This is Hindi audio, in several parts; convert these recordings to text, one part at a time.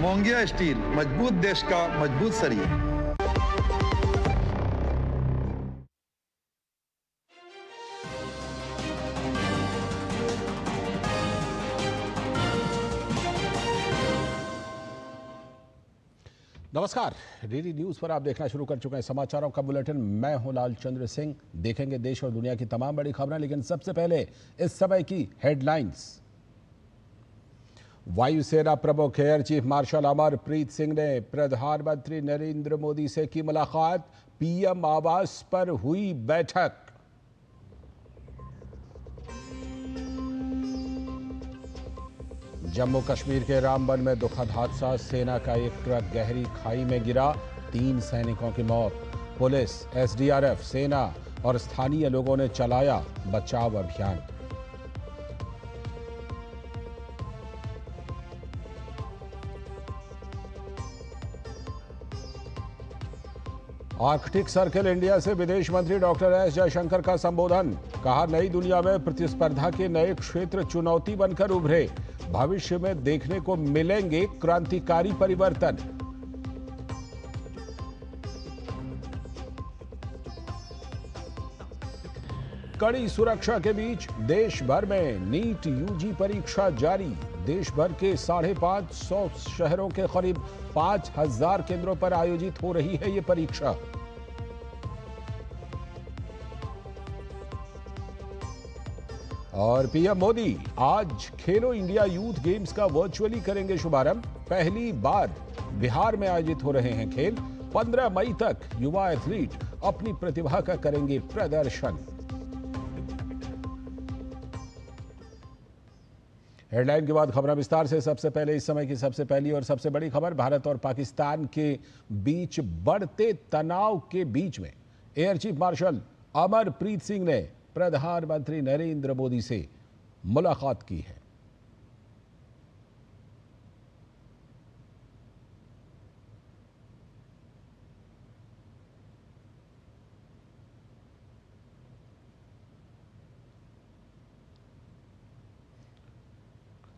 मोंगिया स्टील, मजबूत देश का मजबूत सरिया। नमस्कार, डीडी न्यूज पर आप देखना शुरू कर चुके हैं समाचारों का बुलेटिन। मैं हूं लालचंद्र सिंह। देखेंगे देश और दुनिया की तमाम बड़ी खबरें, लेकिन सबसे पहले इस समय की हेडलाइंस। वायुसेना प्रमुख air chief marshal Amarpreet Singh ने प्रधानमंत्री नरेंद्र मोदी से की मुलाकात। पीएम आवास पर हुई बैठक। जम्मू कश्मीर के रामबन में दुखद हादसा, सेना का एक ट्रक गहरी खाई में गिरा, 3 सैनिकों की मौत। पुलिस, एसडीआरएफ, सेना और स्थानीय लोगों ने चलाया बचाव अभियान। आर्कटिक सर्कल इंडिया से विदेश मंत्री डॉक्टर एस जयशंकर का संबोधन। कहा, नई दुनिया में प्रतिस्पर्धा के नए क्षेत्र चुनौती बनकर उभरे। भविष्य में देखने को मिलेंगे क्रांतिकारी परिवर्तन। कड़ी सुरक्षा के बीच देश भर में नीट यूजी परीक्षा जारी। देश भर के 550 शहरों के करीब 5000 केंद्रों पर आयोजित हो रही है ये परीक्षा। और पीएम मोदी आज खेलो इंडिया यूथ गेम्स का वर्चुअली करेंगे शुभारंभ। पहली बार बिहार में आयोजित हो रहे हैं खेल। 15 मई तक युवा एथलीट अपनी प्रतिभा का करेंगे प्रदर्शन। हेडलाइन के बाद खबरें विस्तार से। सबसे पहले इस समय की सबसे पहली और सबसे बड़ी खबर। भारत और पाकिस्तान के बीच बढ़ते तनाव के बीच में air chief marshal Amarpreet Singh ने प्रधानमंत्री नरेंद्र मोदी से मुलाकात की है।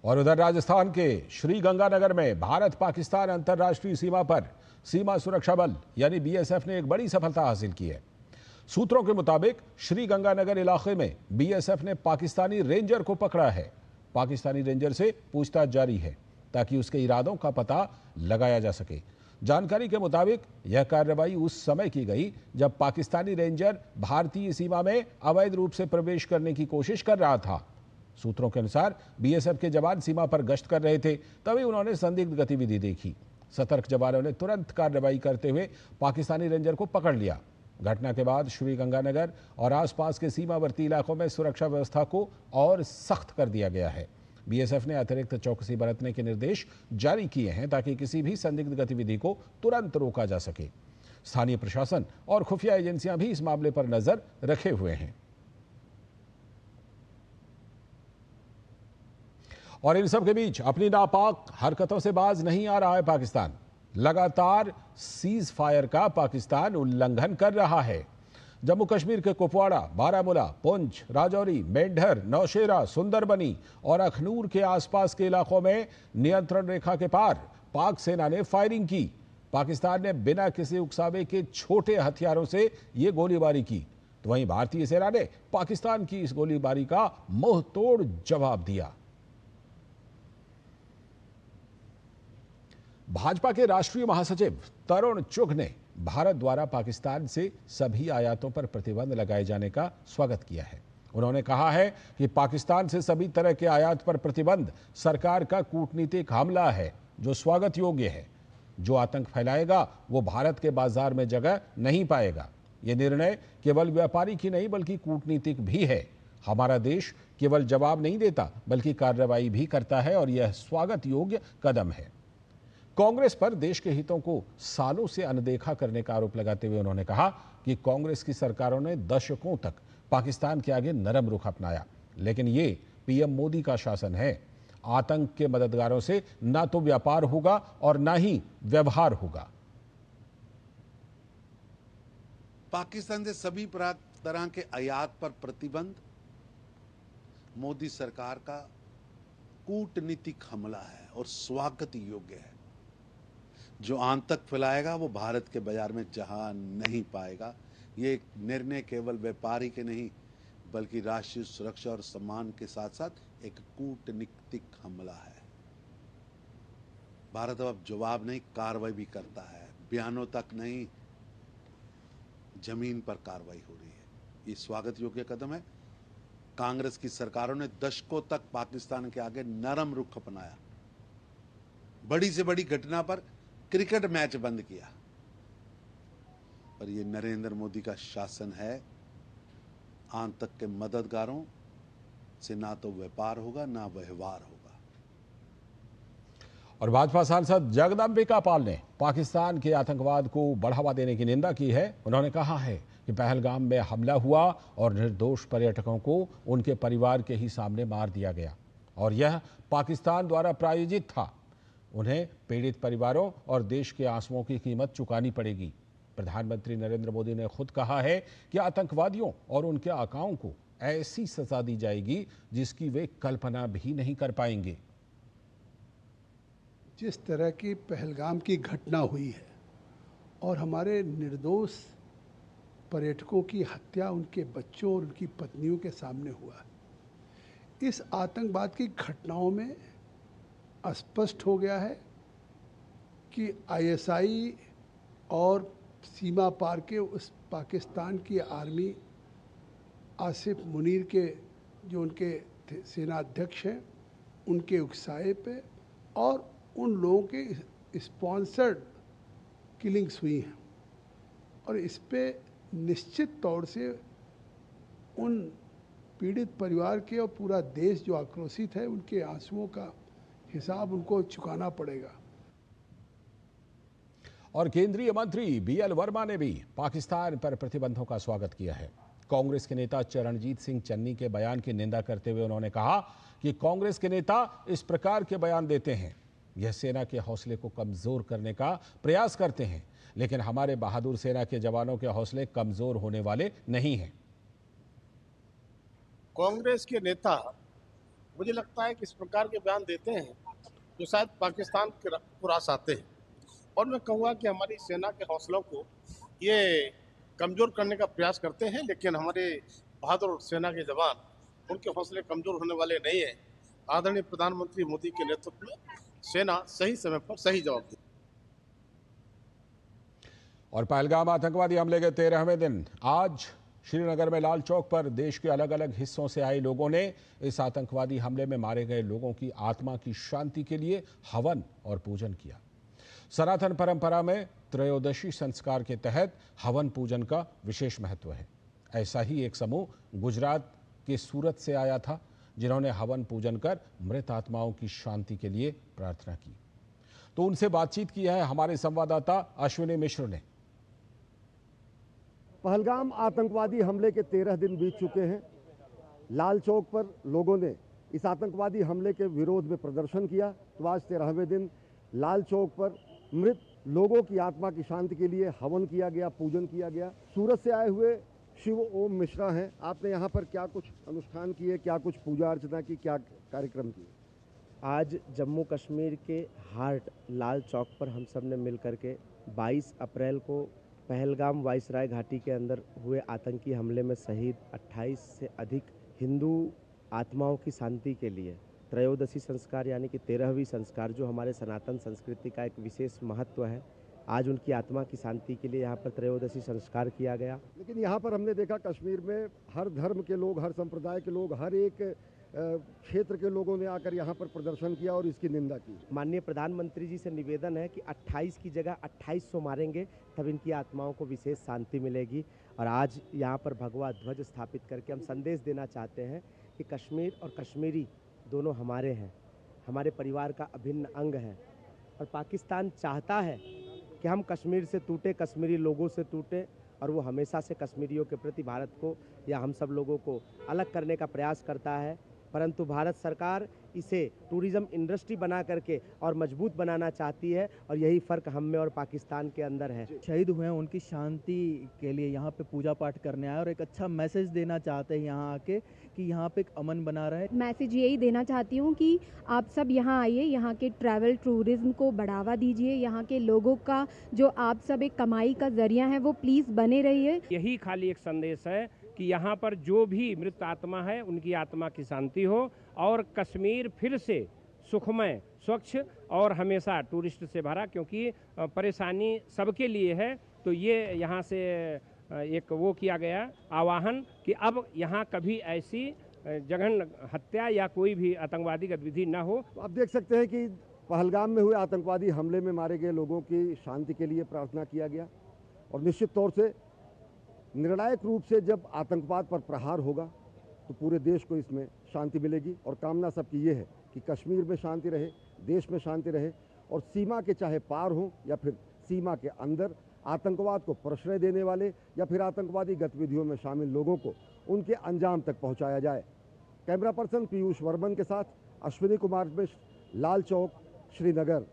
और उधर राजस्थान के श्रीगंगानगर में भारत पाकिस्तान अंतर्राष्ट्रीय सीमा पर सीमा सुरक्षा बल यानी बीएसएफ ने एक बड़ी सफलता हासिल की है। सूत्रों के मुताबिक श्रीगंगानगर इलाके में बीएसएफ ने पाकिस्तानी रेंजर को पकड़ा है। पाकिस्तानी रेंजर से पूछताछ जारी है ताकि उसके इरादों का पता लगाया जा सके। जानकारी के मुताबिक यह कार्रवाई उस समय की गई जब पाकिस्तानी रेंजर भारतीय सीमा में अवैध रूप से प्रवेश करने की कोशिश कर रहा था। सूत्रों के अनुसार बीएसएफ के जवान सीमा पर गश्त कर रहे थे, तभी उन्होंने संदिग्ध गतिविधि देखी। सतर्क जवानों ने तुरंत कार्रवाई करते हुए पाकिस्तानी रेंजर को पकड़ लिया। घटना के बाद श्रीगंगानगर और आसपास के सीमावर्ती इलाकों में सुरक्षा व्यवस्था को और सख्त कर दिया गया है। बीएसएफ ने अतिरिक्त चौकसी बरतने के निर्देश जारी किए हैं ताकि किसी भी संदिग्ध गतिविधि को तुरंत रोका जा सके। स्थानीय प्रशासन और खुफिया एजेंसियां भी इस मामले पर नजर रखे हुए हैं। और इन सब के बीच अपनी नापाक हरकतों से बाज नहीं आ रहा है पाकिस्तान। लगातार सीज फायर का पाकिस्तान उल्लंघन कर रहा है। जम्मू कश्मीर के कुपवाड़ा, बारामूला, पुंछ, राजौरी, मेंढर, नौशेरा, सुंदरबनी और अखनूर के आसपास के इलाकों में नियंत्रण रेखा के पार पाक सेना ने फायरिंग की। पाकिस्तान ने बिना किसी उकसावे के छोटे हथियारों से यह गोलीबारी की, तो वहीं भारतीय सेना ने पाकिस्तान की इस गोलीबारी का मुंह तोड़ जवाब दिया। भाजपा के राष्ट्रीय महासचिव तरुण चुघ ने भारत द्वारा पाकिस्तान से सभी आयातों पर प्रतिबंध लगाए जाने का स्वागत किया है। उन्होंने कहा है कि पाकिस्तान से सभी तरह के आयात पर प्रतिबंध सरकार का कूटनीतिक हमला है जो स्वागत योग्य है। जो आतंक फैलाएगा वो भारत के बाजार में जगह नहीं पाएगा। ये निर्णय केवल व्यापारिक ही नहीं बल्कि कूटनीतिक भी है। हमारा देश केवल जवाब नहीं देता बल्कि कार्रवाई भी करता है और यह स्वागत योग्य कदम है। कांग्रेस पर देश के हितों को सालों से अनदेखा करने का आरोप लगाते हुए उन्होंने कहा कि कांग्रेस की सरकारों ने दशकों तक पाकिस्तान के आगे नरम रुख अपनाया, लेकिन ये पीएम मोदी का शासन है। आतंक के मददगारों से ना तो व्यापार होगा और ना ही व्यवहार होगा। पाकिस्तान से सभी तरह के आयात पर प्रतिबंध मोदी सरकार का कूटनीतिक हमला है और स्वागत योग्य है। जो आतंक फैलाएगा वो भारत के बाजार में जहां नहीं पाएगा। ये एक निर्णय केवल व्यापारी के नहीं बल्कि राष्ट्रीय सुरक्षा और सम्मान के साथ साथ एक कूटनीतिक हमला है। भारत अब जवाब नहीं कार्रवाई भी करता है। बयानों तक नहीं, जमीन पर कार्रवाई हो रही है। ये स्वागत योग्य कदम है। कांग्रेस की सरकारों ने दशकों तक पाकिस्तान के आगे नरम रुख अपनाया। बड़ी से बड़ी घटना पर क्रिकेट मैच बंद किया, पर यह नरेंद्र मोदी का शासन है। आतंक के मददगारों से ना तो व्यापार होगा ना व्यवहार होगा। और भाजपा सांसद जगदंबिका पाल ने पाकिस्तान के आतंकवाद को बढ़ावा देने की निंदा की है। उन्होंने कहा है कि पहलगाम में हमला हुआ और निर्दोष पर्यटकों को उनके परिवार के ही सामने मार दिया गया और यह पाकिस्तान द्वारा प्रायोजित था। उन्हें पीड़ित परिवारों और देश के आंसुओं की कीमत चुकानी पड़ेगी। प्रधानमंत्री नरेंद्र मोदी ने खुद कहा है कि आतंकवादियों और उनके आकाओं को ऐसी सजा दी जाएगी जिसकी वे कल्पना भी नहीं कर पाएंगे। जिस तरह की पहलगाम की घटना हुई है और हमारे निर्दोष पर्यटकों की हत्या उनके बच्चों और उनकी पत्नियों के सामने हुआ है, इस आतंकवाद की घटनाओं में स्पष्ट हो गया है कि आईएसआई और सीमा पार के उस पाकिस्तान की आर्मी आसिफ मुनीर के जो उनके सेना अध्यक्ष हैं उनके उकसावे पे और उन लोगों के स्पॉन्सर्ड किलिंग्स हुई हैं और इस पे निश्चित तौर से उन पीड़ित परिवार के और पूरा देश जो आक्रोशित है उनके आंसुओं का हिसाब उनको चुकाना पड़ेगा। और केंद्रीय मंत्री बीएल वर्मा ने भी पाकिस्तान पर प्रतिबंधों का स्वागत किया है। कांग्रेस के नेता चरणजीत सिंह चन्नी के बयान की निंदा करते हुए उन्होंने कहा कि कांग्रेस के नेता इस प्रकार के बयान देते हैं, यह सेना के हौसले को कमजोर करने का प्रयास करते हैं, लेकिन हमारे बहादुर सेना के जवानों के हौसले कमजोर होने वाले नहीं हैं। कांग्रेस के नेता मुझे लगता है कि इस प्रकार के बयान देते हैं जो शायद पाकिस्तान को रासाते हैं और मैं कहूँगा कि हमारी सेना के हौसलों को ये कमज़ोर करने का प्रयास करते हैं, लेकिन हमारे बहादुर सेना के जवान उनके हौसले कमज़ोर होने वाले नहीं हैं। आदरणीय प्रधानमंत्री मोदी के नेतृत्व में सेना सही समय पर सही जवाब दी। और पहलगाम आतंकवादी हमले के 13वें दिन आज श्रीनगर में लाल चौक पर देश के अलग अलग हिस्सों से आए लोगों ने इस आतंकवादी हमले में मारे गए लोगों की आत्मा की शांति के लिए हवन और पूजन किया। सनातन परंपरा में त्रयोदशी संस्कार के तहत हवन पूजन का विशेष महत्व है। ऐसा ही एक समूह गुजरात के सूरत से आया था, जिन्होंने हवन पूजन कर मृत आत्माओं की शांति के लिए प्रार्थना की। तो उनसे बातचीत की है हमारे संवाददाता अश्विनी मिश्र ने। पहलगाम आतंकवादी हमले के 13 दिन बीत चुके हैं। लाल चौक पर लोगों ने इस आतंकवादी हमले के विरोध में प्रदर्शन किया, तो आज 13वें दिन लाल चौक पर मृत लोगों की आत्मा की शांति के लिए हवन किया गया, पूजन किया गया। सूरत से आए हुए शिव ओम मिश्रा हैं, आपने यहाँ पर क्या कुछ अनुष्ठान किए, क्या कुछ पूजा अर्चना की, क्या कार्यक्रम किए? आज जम्मू कश्मीर के हार्ट लाल चौक पर हम सब ने मिल करके 22 अप्रैल को पहलगाम वायसराय घाटी के अंदर हुए आतंकी हमले में शहीद 28 से अधिक हिंदू आत्माओं की शांति के लिए त्रयोदशी संस्कार यानी कि 13वीं संस्कार जो हमारे सनातन संस्कृति का एक विशेष महत्व है, आज उनकी आत्मा की शांति के लिए यहाँ पर त्रयोदशी संस्कार किया गया। लेकिन यहाँ पर हमने देखा कश्मीर में हर धर्म के लोग, हर संप्रदाय के लोग, हर एक क्षेत्र के लोगों ने आकर यहाँ पर प्रदर्शन किया और इसकी निंदा की। माननीय प्रधानमंत्री जी से निवेदन है कि 28 की जगह 2800 मारेंगे, तब इनकी आत्माओं को विशेष शांति मिलेगी। और आज यहाँ पर भगवा ध्वज स्थापित करके हम संदेश देना चाहते हैं कि कश्मीर और कश्मीरी दोनों हमारे हैं, हमारे परिवार का अभिन्न अंग है। और पाकिस्तान चाहता है कि हम कश्मीर से टूटे, कश्मीरी लोगों से टूटे, और वो हमेशा से कश्मीरियों के प्रति भारत को या हम सब लोगों को अलग करने का प्रयास करता है। परंतु भारत सरकार इसे टूरिज्म इंडस्ट्री बना करके और मजबूत बनाना चाहती है, और यही फ़र्क हम में और पाकिस्तान के अंदर है। शहीद हुए हैं उनकी शांति के लिए यहाँ पे पूजा पाठ करने आए और एक अच्छा मैसेज देना चाहते हैं यहाँ आके कि यहाँ पे एक अमन बना रहे। मैसेज यही देना चाहती हूँ कि आप सब यहाँ आइए, यहाँ के ट्रैवल टूरिज्म को बढ़ावा दीजिए, यहाँ के लोगों का जो आप सब एक कमाई का जरिया है वो प्लीज़ बने रहिए। यही खाली एक संदेश है कि यहाँ पर जो भी मृत आत्मा है उनकी आत्मा की शांति हो और कश्मीर फिर से सुखमय, स्वच्छ और हमेशा टूरिस्ट से भरा, क्योंकि परेशानी सबके लिए है। तो ये यहाँ से एक वो किया गया आह्वान कि अब यहाँ कभी ऐसी जघन्य हत्या या कोई भी आतंकवादी गतिविधि न हो। आप देख सकते हैं कि पहलगाम में हुए आतंकवादी हमले में मारे गए लोगों की शांति के लिए प्रार्थना किया गया, और निश्चित तौर से निर्णायक रूप से जब आतंकवाद पर प्रहार होगा तो पूरे देश को इसमें शांति मिलेगी। और कामना सबकी ये है कि कश्मीर में शांति रहे, देश में शांति रहे, और सीमा के चाहे पार हो या फिर सीमा के अंदर आतंकवाद को प्रश्रय देने वाले या फिर आतंकवादी गतिविधियों में शामिल लोगों को उनके अंजाम तक पहुंचाया जाए। कैमरा पर्सन पीयूष वर्मन के साथ अश्विनी कुमार मिश्र, लाल चौक, श्रीनगर।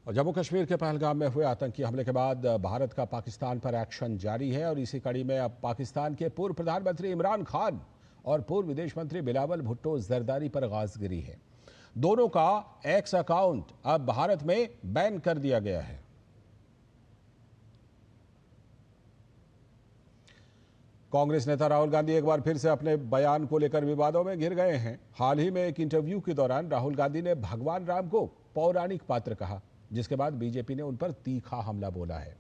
और जम्मू कश्मीर के पहलगाम में हुए आतंकी हमले के बाद भारत का पाकिस्तान पर एक्शन जारी है, और इसी कड़ी में अब पाकिस्तान के पूर्व प्रधानमंत्री इमरान खान और पूर्व विदेश मंत्री बिलावल भुट्टो जरदारी पर गाजगिरी है। दोनों का एक्स अकाउंट अब भारत में बैन कर दिया गया है। कांग्रेस नेता राहुल गांधी एक बार फिर से अपने बयान को लेकर विवादों में घिर गए हैं। हाल ही में एक इंटरव्यू के दौरान राहुल गांधी ने भगवान राम को पौराणिक पात्र कहा, जिसके बाद बीजेपी ने उन पर तीखा हमला बोला है।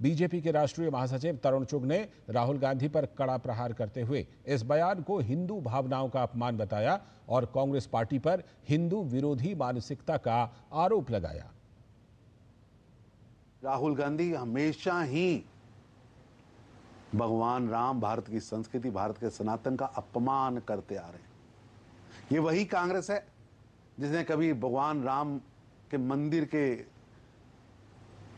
बीजेपी के राष्ट्रीय महासचिव तरुण चुग ने राहुल गांधी पर कड़ा प्रहार करते हुए इस बयान को हिंदू भावनाओं का अपमान बताया और कांग्रेस पार्टी पर हिंदू विरोधी मानसिकता का आरोप लगाया। राहुल गांधी हमेशा ही भगवान राम, भारत की संस्कृति, भारत के सनातन का अपमान करते आ रहे हैं। ये वही कांग्रेस है जिसने कभी भगवान राम के मंदिर के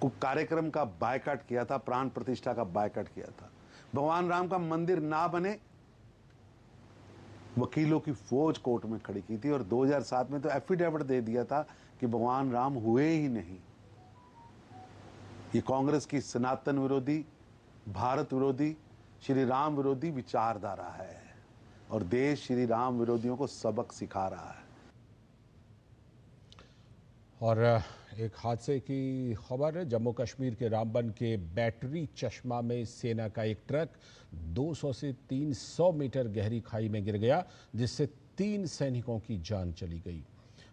कार्यक्रम का बायकॉट किया था, प्राण प्रतिष्ठा का बायकॉट किया था। भगवान राम का मंदिर ना बने, वकीलों की फौज कोर्ट में खड़ी की थी, और 2007 में तो एफिडेविट दे दिया था कि भगवान राम हुए ही नहीं। ये कांग्रेस की सनातन विरोधी, भारत विरोधी, श्री राम विरोधी विचारधारा है, और देश श्री राम विरोधियों को सबक सिखा रहा है। और एक हादसे की खबर, जम्मू कश्मीर के रामबन के बैटरी चश्मा में सेना का एक ट्रक 200 से 300 मीटर गहरी खाई में गिर गया, जिससे 3 सैनिकों की जान चली गई।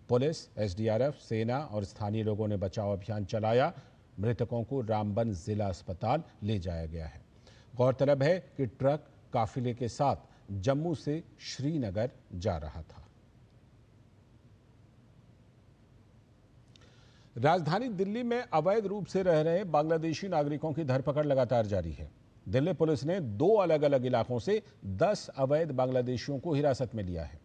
पुलिस, एसडीआरएफ, सेना और स्थानीय लोगों ने बचाव अभियान चलाया। मृतकों को रामबन जिला अस्पताल ले जाया गया है। गौरतलब है कि ट्रक काफिले के साथ जम्मू से श्रीनगर जा रहा था। राजधानी दिल्ली में अवैध रूप से रह रहे बांग्लादेशी नागरिकों की धरपकड़ लगातार जारी है। दिल्ली पुलिस ने 2 अलग अलग इलाकों से 10 अवैध बांग्लादेशियों को हिरासत में लिया है।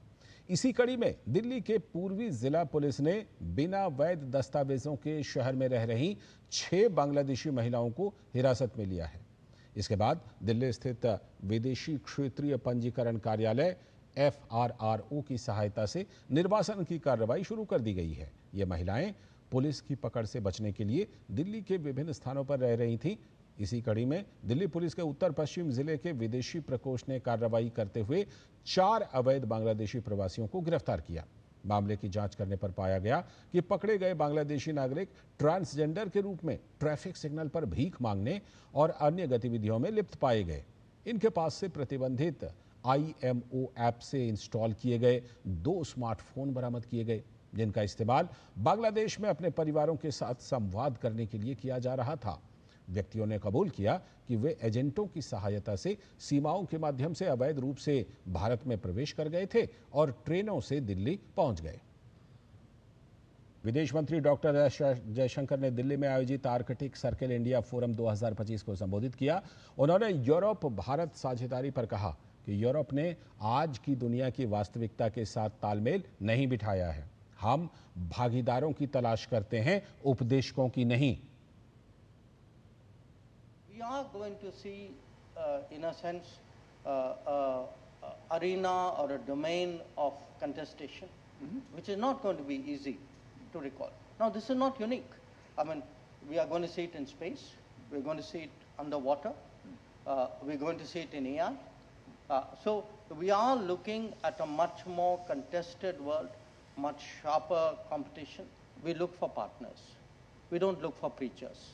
इसी कड़ी में दिल्ली के पूर्वी जिला पुलिस ने बिना वैध दस्तावेजों के शहर में रह रही 6 बांग्लादेशी महिलाओं को हिरासत में लिया है। इसके बाद दिल्ली स्थित विदेशी क्षेत्रीय पंजीकरण कार्यालय FRRO की सहायता से निर्वासन की कार्रवाई शुरू कर दी गई है। ये महिलाएं पुलिस की पकड़ से बचने के लिए दिल्ली के विभिन्न स्थानों पर रह रही थीं। इसी कड़ी में दिल्ली पुलिस के उत्तर पश्चिम जिले के विदेशी प्रकोष्ठ ने कार्रवाई करते हुए 4 अवैध बांग्लादेशी प्रवासियों को गिरफ्तार किया। मामले की जांच करने पर पाया गया कि पकड़े गए बांग्लादेशी नागरिक ट्रांसजेंडर के रूप में ट्रैफिक सिग्नल पर भीख मांगने और अन्य गतिविधियों में लिप्त पाए गए। इनके पास से प्रतिबंधित IMO ऐप से इंस्टॉल किए गए 2 स्मार्टफोन बरामद किए गए, जिनका इस्तेमाल बांग्लादेश में अपने परिवारों के साथ संवाद करने के लिए किया जा रहा था। व्यक्तियों ने कबूल किया कि वे एजेंटों की सहायता से सीमाओं के माध्यम से अवैध रूप से भारत में प्रवेश कर गए थे और ट्रेनों से दिल्ली पहुंच गए। विदेश मंत्री डॉक्टर एस जयशंकर ने दिल्ली में आयोजित आर्कटिक सर्किल इंडिया फोरम 2025 को संबोधित किया। उन्होंने यूरोप भारत साझेदारी पर कहा कि यूरोप ने आज की दुनिया की वास्तविकता के साथ तालमेल नहीं बिठाया है। हम भागीदारों की तलाश करते हैं, उपदेशकों की नहीं। We are going to see, in a sense, arena or a domain of contestation, which is not going to be easy to recall. Now, this is not unique. I mean, we are going to see it in space, we're going to see it underwater, we're going to see it in AI. So we are looking at a much more contested world, much sharper competition. We look for partners. We don't look for preachers.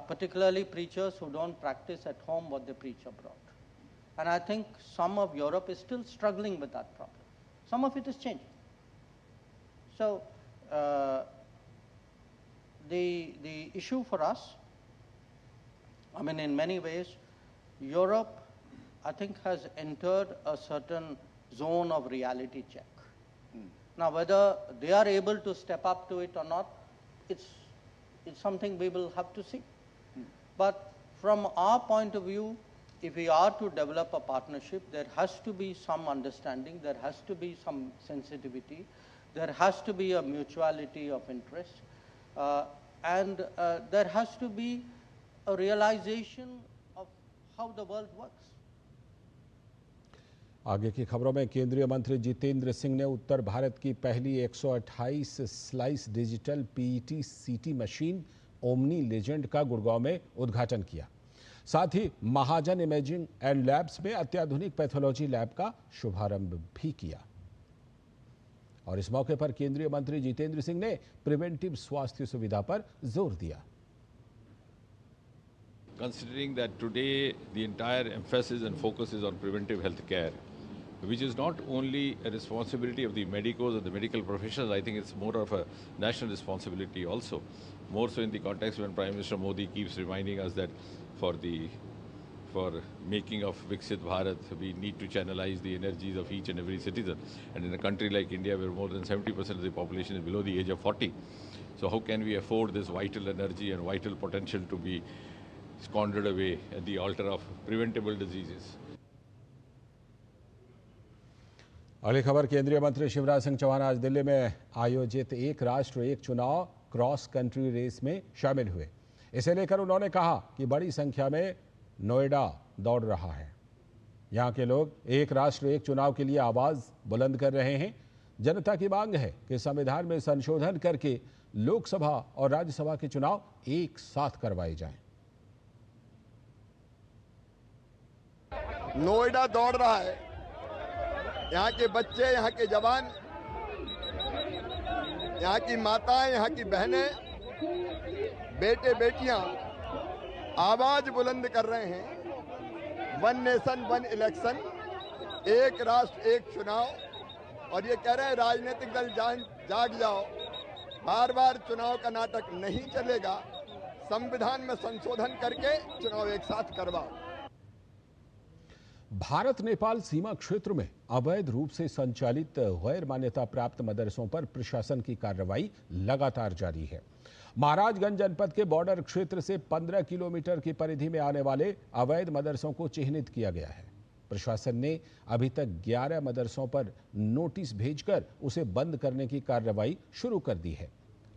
Particularly preachers who don't practice at home what they preach abroad. And I think some of Europe is still struggling with that problem. Some of it is changing. So the issue for us, I mean, in many ways, Europe, I think, has entered a certain zone of reality check. Now, whether they are able to step up to it or not, it's something we will have to see. But from our point of view, if we are to develop a partnership, there has to be some understanding, there has to be some sensitivity, there has to be a mutuality of interest, and there has to be a realization of how the world works. आगे की खबरों में केंद्रीय मंत्री जितेंद्र सिंह ने उत्तर भारत की पहली 128 slice digital PET CT machine omni legend का गुड़गांव में उद्घाटन किया। साथ ही महाजन इमेजिंग एंड लैब्स में अत्याधुनिक पैथोलॉजी लैब का शुभारंभ भी किया। और इस मौके पर केंद्रीय मंत्री जितेंद्र सिंह ने प्रिवेंटिव स्वास्थ्य सुविधा पर जोर दिया। Considering that today the entire emphasis and focus is on preventive health care, which is not only a responsibility of the medicos or the medical professionals, I think it's more of a national responsibility also. More so in the context when Prime Minister Modi keeps reminding us that for making of Viksit Bharat, we need to channelize the energies of each and every citizen. And in a country like India, where more than 70% of the population is below the age of 40, so how can we afford this vital energy and vital potential to be squandered away at the altar of preventable diseases? अगली खबर, केंद्रीय मंत्री शिवराज सिंह चौहान आज दिल्ली में आयोजित एक राष्ट्र एक चुनाव क्रॉस कंट्री रेस में शामिल हुए। इसे लेकर उन्होंने कहा कि बड़ी संख्या में नोएडा दौड़ रहा है। यहां के लोग एक राष्ट्र एक चुनाव के लिए आवाज बुलंद कर रहे हैं। जनता की मांग है कि संविधान में संशोधन करके लोकसभा और राज्यसभा के चुनाव एक साथ करवाए जाएं। नोएडा दौड़ रहा है। यहाँ के बच्चे, यहाँ के जवान, यहाँ की माताएं, यहाँ की बहनें, बेटे बेटियां आवाज बुलंद कर रहे हैं। वन नेशन वन इलेक्शन, एक राष्ट्र एक चुनाव। और ये कह रहे हैं राजनीतिक दल जाग जाओ, बार बार चुनाव का नाटक नहीं चलेगा, संविधान में संशोधन करके चुनाव एक साथ करवाओ। भारत नेपाल सीमा क्षेत्र में अवैध रूप से संचालित गैर मान्यता प्राप्त मदरसों पर प्रशासन की कार्रवाई लगातार जारी है। महाराजगंज जनपद के बॉर्डर क्षेत्र से 15 किलोमीटर की परिधि में आने वाले अवैध मदरसों को चिन्हित किया गया है। प्रशासन ने अभी तक 11 मदरसों पर नोटिस भेजकर उसे बंद करने की कार्रवाई शुरू कर दी है।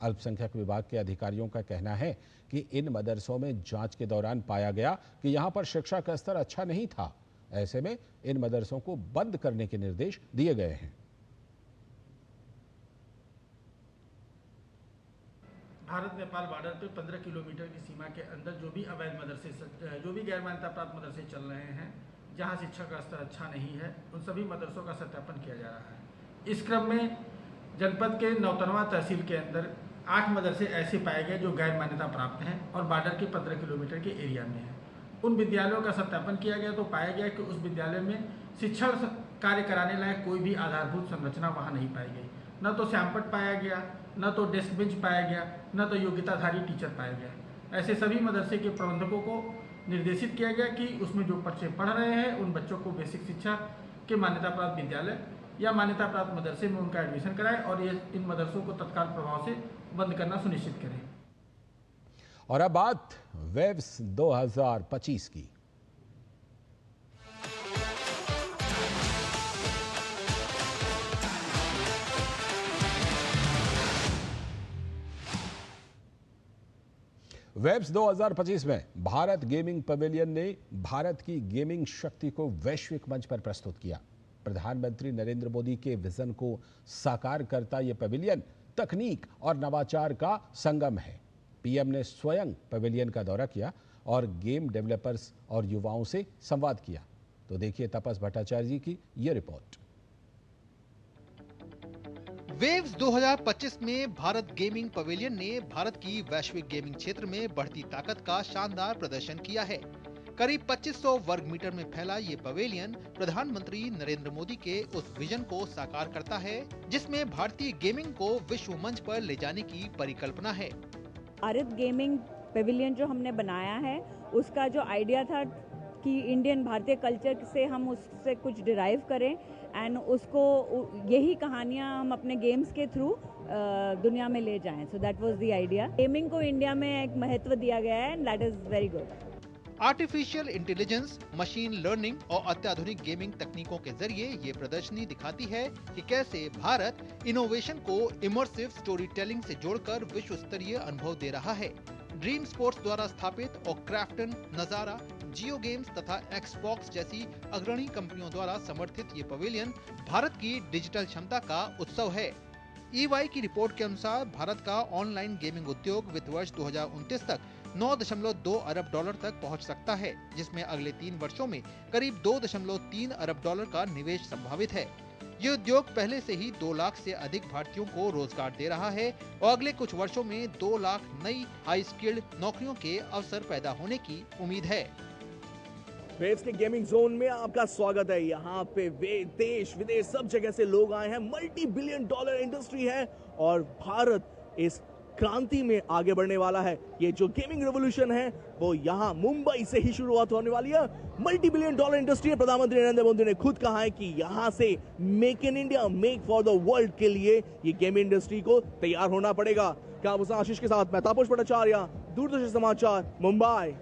अल्पसंख्यक विभाग के अधिकारियों का कहना है कि इन मदरसों में जांच के दौरान पाया गया कि यहां पर शिक्षा का स्तर अच्छा नहीं था। ऐसे में इन मदरसों को बंद करने के निर्देश दिए गए हैं। भारत नेपाल बॉर्डर पे 15 किलोमीटर की सीमा के अंदर जो भी अवैध मदरसे, जो भी गैर मान्यता प्राप्त मदरसे चल रहे हैं, जहां शिक्षा का स्तर अच्छा नहीं है, उन सभी मदरसों का सत्यापन किया जा रहा है। इस क्रम में जनपद के नौतनवा तहसील के अंदर 8 मदरसे ऐसे पाए गए जो गैर मान्यता प्राप्त हैं और बॉर्डर के 15 किलोमीटर के एरिया में हैं। उन विद्यालयों का सत्यापन किया गया तो पाया गया कि उस विद्यालय में शिक्षण कार्य कराने लायक कोई भी आधारभूत संरचना वहां नहीं पाई गई। न तो सैंपट पाया गया, न तो डेस्क बेंच पाया गया, न तो योग्यताधारी टीचर पाया गया। ऐसे सभी मदरसे के प्रबंधकों को निर्देशित किया गया कि उसमें जो बच्चे पढ़ रहे हैं उन बच्चों को बेसिक शिक्षा के मान्यता प्राप्त विद्यालय या मान्यता प्राप्त मदरसे में उनका एडमिशन कराएं और ये इन मदरसों को तत्काल प्रभाव से बंद करना सुनिश्चित करें। और अब बात वेव्स 2025 की। वेब्स 2025 में भारत गेमिंग पवेलियन ने भारत की गेमिंग शक्ति को वैश्विक मंच पर प्रस्तुत किया। प्रधानमंत्री नरेंद्र मोदी के विजन को साकार करता यह पवेलियन तकनीक और नवाचार का संगम है। पीएम ने स्वयं पवेलियन का दौरा किया और गेम डेवलपर्स और युवाओं से संवाद किया। तो देखिए तपस भट्टाचार्य जी की यह रिपोर्ट। वेव्स 2025 में भारत गेमिंग पवेलियन ने भारत की वैश्विक गेमिंग क्षेत्र में बढ़ती ताकत का शानदार प्रदर्शन किया है। करीब 2500 वर्ग मीटर में फैला ये पवेलियन प्रधानमंत्री नरेंद्र मोदी के उस विजन को साकार करता है जिसमें भारतीय गेमिंग को विश्व मंच पर ले जाने की परिकल्पना है। भारत गेमिंग पवेलियन जो हमने बनाया है उसका जो आइडिया था कि इंडियन भारतीय कल्चर से हम उससे कुछ डिराइव करें एंड उसको यही कहानियां हम अपने गेम्स के थ्रू दुनिया में ले जाएं। So that was the idea. Gaming को इंडिया में एक महत्व दिया गया है and that is very good. Artificial intelligence, machine learning और अत्याधुनिक गेमिंग तकनीकों के जरिए ये प्रदर्शनी दिखाती है कि कैसे भारत इनोवेशन को इमर्सिव स्टोरी टेलिंग से जोड़कर विश्व स्तरीय अनुभव दे रहा है। ड्रीम स्पोर्ट्स द्वारा स्थापित और क्राफ्टन, नजारा, जियो गेम्स तथा एक्सबॉक्स जैसी अग्रणी कंपनियों द्वारा समर्थित ये पवेलियन भारत की डिजिटल क्षमता का उत्सव है। EY की रिपोर्ट के अनुसार भारत का ऑनलाइन गेमिंग उद्योग वित्त वर्ष 2029 तक 9.2 अरब डॉलर तक पहुंच सकता है, जिसमें अगले 3 वर्षों में करीब 2.3 अरब डॉलर का निवेश संभावित है। ये उद्योग पहले से ही 2 लाख से अधिक भारतीयों को रोजगार दे रहा है और अगले कुछ वर्षों में 2 लाख नई हाई स्किल्ड नौकरियों के अवसर पैदा होने की उम्मीद है। वेव्स के गेमिंग जोन में आपका स्वागत है। यहाँ पे देश विदेश सब जगह से लोग आए हैं। मल्टी बिलियन डॉलर इंडस्ट्री है और भारत इस क्रांति में आगे बढ़ने वाला है। ये जो गेमिंग रेवोल्यूशन है वो यहाँ मुंबई से ही शुरुआत होने वाली है। मल्टी बिलियन डॉलर इंडस्ट्री है। प्रधानमंत्री नरेंद्र मोदी ने खुद कहा है कि यहाँ से make in India, make for the world के लिए ये गेमिंग इंडस्ट्री को तैयार होना पड़ेगा। क्या आशीष के साथ मैं तापस भट्टाचार्य, दूरदर्शन समाचार, मुंबई।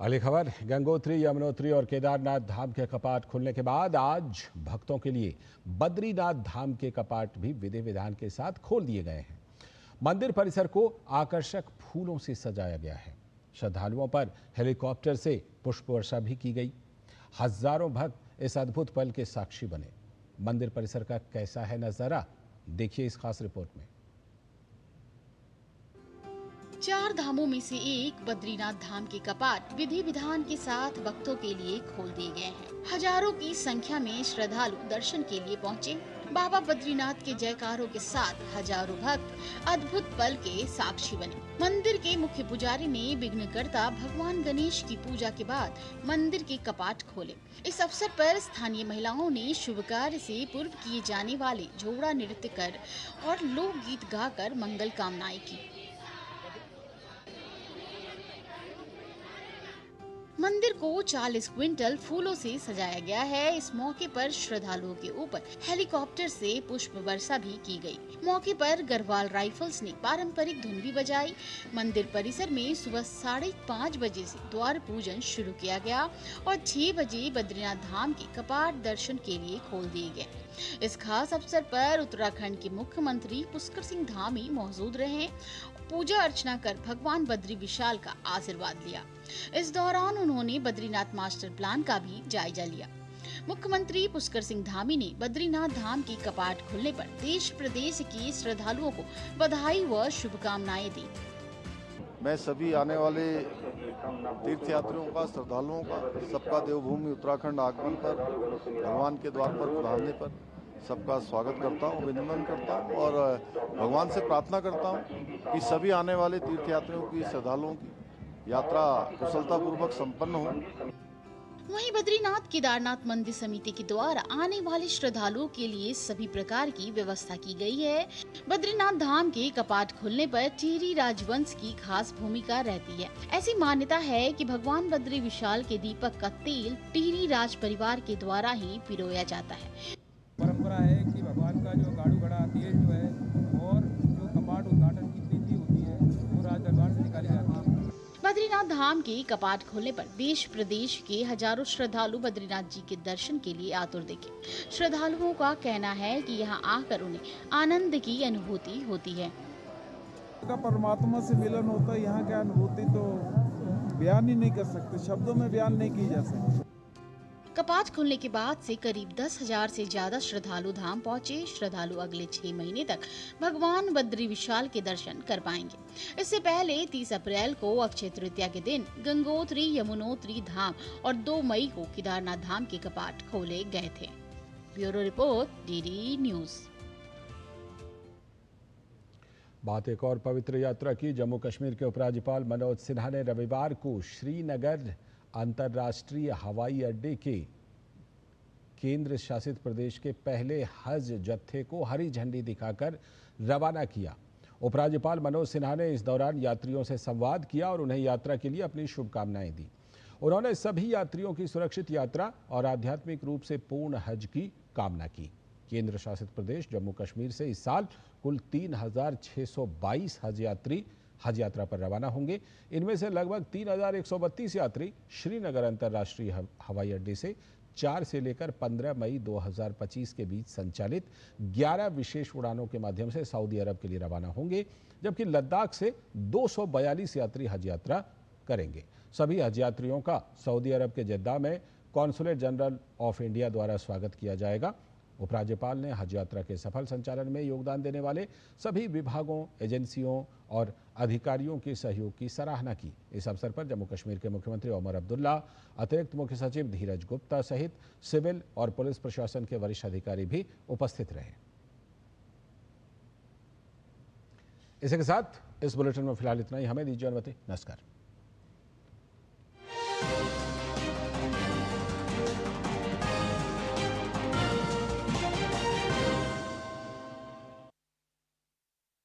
अगली खबर, गंगोत्री, यमुनोत्री और केदारनाथ धाम के कपाट खुलने के बाद आज भक्तों के लिए बद्रीनाथ धाम के कपाट भी विधि विधान के साथ खोल दिए गए हैं। मंदिर परिसर को आकर्षक फूलों से सजाया गया है। श्रद्धालुओं पर हेलीकॉप्टर से पुष्प वर्षा भी की गई। हजारों भक्त इस अद्भुत पल के साक्षी बने। मंदिर परिसर का कैसा है नजारा, देखिए इस खास रिपोर्ट में। 4 धामों में से एक बद्रीनाथ धाम के कपाट विधि विधान के साथ भक्तों के लिए खोल दिए गए हैं। हजारों की संख्या में श्रद्धालु दर्शन के लिए पहुंचे। बाबा बद्रीनाथ के जयकारों के साथ हजारों भक्त अद्भुत पल के साक्षी बने। मंदिर के मुख्य पुजारी ने विघ्नकर्ता भगवान गणेश की पूजा के बाद मंदिर के कपाट खोले। इस अवसर पर स्थानीय महिलाओं ने शुभ कार्य से पूर्व किए जाने वाले जोड़ा नृत्य कर और लोकगीत गाकर मंगल कामनाएं की। मंदिर को 40 क्विंटल फूलों से सजाया गया है। इस मौके पर श्रद्धालुओं के ऊपर हेलीकॉप्टर से पुष्प वर्षा भी की गई। मौके पर गढ़वाल राइफल्स ने पारंपरिक धुन भी बजाई। मंदिर परिसर में सुबह 5:30 बजे से द्वार पूजन शुरू किया गया और 6 बजे बद्रीनाथ धाम के कपाट दर्शन के लिए खोल दिए गए। इस खास अवसर पर उत्तराखंड के मुख्यमंत्री पुष्कर सिंह धामी मौजूद रहे। पूजा अर्चना कर भगवान बद्री विशाल का आशीर्वाद लिया। इस दौरान उन्होंने बद्रीनाथ मास्टर प्लान का भी जायजा लिया। मुख्यमंत्री पुष्कर सिंह धामी ने बद्रीनाथ धाम के कपाट खुलने पर देश प्रदेश के श्रद्धालुओं को बधाई व शुभकामनाएं दी। मैं सभी आने वाले तीर्थयात्रियों का, श्रद्धालुओं का, सबका देवभूमि उत्तराखंड आगमन पर, भगवान के द्वार पर पधारने पर सबका स्वागत करता हूँ, अभिनंदन करता हूँ और भगवान से प्रार्थना करता हूँ कि सभी आने वाले तीर्थयात्रियों की, श्रद्धालुओं की यात्रा कुशलतापूर्वक संपन्न हो। वहीं बद्रीनाथ केदारनाथ मंदिर समिति के द्वारा आने वाले श्रद्धालुओं के लिए सभी प्रकार की व्यवस्था की गई है। बद्रीनाथ धाम के कपाट खुलने पर टिहरी राजवंश की खास भूमिका रहती है। ऐसी मान्यता है कि भगवान बद्री विशाल के दीपक का तेल टिहरी राज परिवार के द्वारा ही पिरोया जाता है। परंपरा है कि भगवान का जो गाड़ू घड़ा तेल जो है और जो कपाट उद्घाटन की तिथि होती है वो राज दरबार से निकाली जाती है। बद्रीनाथ धाम के कपाट खोलने पर देश प्रदेश के हजारों श्रद्धालु बद्रीनाथ जी के दर्शन के लिए आतुर दिखे। श्रद्धालुओं का कहना है कि यहाँ आकर उन्हें आनंद की अनुभूति होती है। का परमात्मा से मिलन होता है, यहाँ की अनुभूति तो बयान ही नहीं कर सकते, शब्दों में बयान नहीं की जा सकती। कपाट खुलने के बाद से करीब 10,000 से ज्यादा श्रद्धालु धाम पहुंचे। श्रद्धालु अगले 6 महीने तक भगवान बद्री विशाल के दर्शन कर पाएंगे। इससे पहले 30 अप्रैल को अक्षय तृतीया के दिन गंगोत्री, यमुनोत्री धाम और 2 मई को केदारनाथ धाम के कपाट खोले गए थे। Bureau report, DD news. बात एक और पवित्र यात्रा की। जम्मू कश्मीर के उपराज्यपाल मनोज सिन्हा ने रविवार को श्रीनगर अंतर्राष्ट्रीय हवाई अड्डे के केंद्र शासित प्रदेश के पहले हज जत्थे को हरी झंडी दिखाकर रवाना किया। उपराज्यपाल मनोज सिन्हा ने इस दौरान यात्रियों से संवाद किया और उन्हें यात्रा के लिए अपनी शुभकामनाएं दी। उन्होंने सभी यात्रियों की सुरक्षित यात्रा और आध्यात्मिक रूप से पूर्ण हज की कामना की। केंद्र शासित प्रदेश जम्मू कश्मीर से इस साल कुल 3,622 हज यात्री हज यात्रा पर रवाना होंगे। इनमें से लगभग 3,132 यात्री श्रीनगर अंतर्राष्ट्रीय हवाई अड्डे से 4 से लेकर 15 मई 2025 के बीच संचालित 11 विशेष उड़ानों के माध्यम से सऊदी अरब के लिए रवाना होंगे, जबकि लद्दाख से 242 यात्री हज यात्रा करेंगे। सभी हज यात्रियों का सऊदी अरब के जेद्दा में कॉन्सुलेट जनरल ऑफ इंडिया द्वारा स्वागत किया जाएगा। उपराज्यपाल ने हज यात्रा के सफल संचालन में योगदान देने वाले सभी विभागों, एजेंसियों और अधिकारियों के सहयोग की सराहना की। इस अवसर पर जम्मू कश्मीर के मुख्यमंत्री ओमर अब्दुल्ला, अतिरिक्त मुख्य सचिव धीरज गुप्ता सहित सिविल और पुलिस प्रशासन के वरिष्ठ अधिकारी भी उपस्थित रहे। इसी के साथ इस बुलेटिन में फिलहाल इतना ही। हमें दीजिए अनुमति। नमस्कार।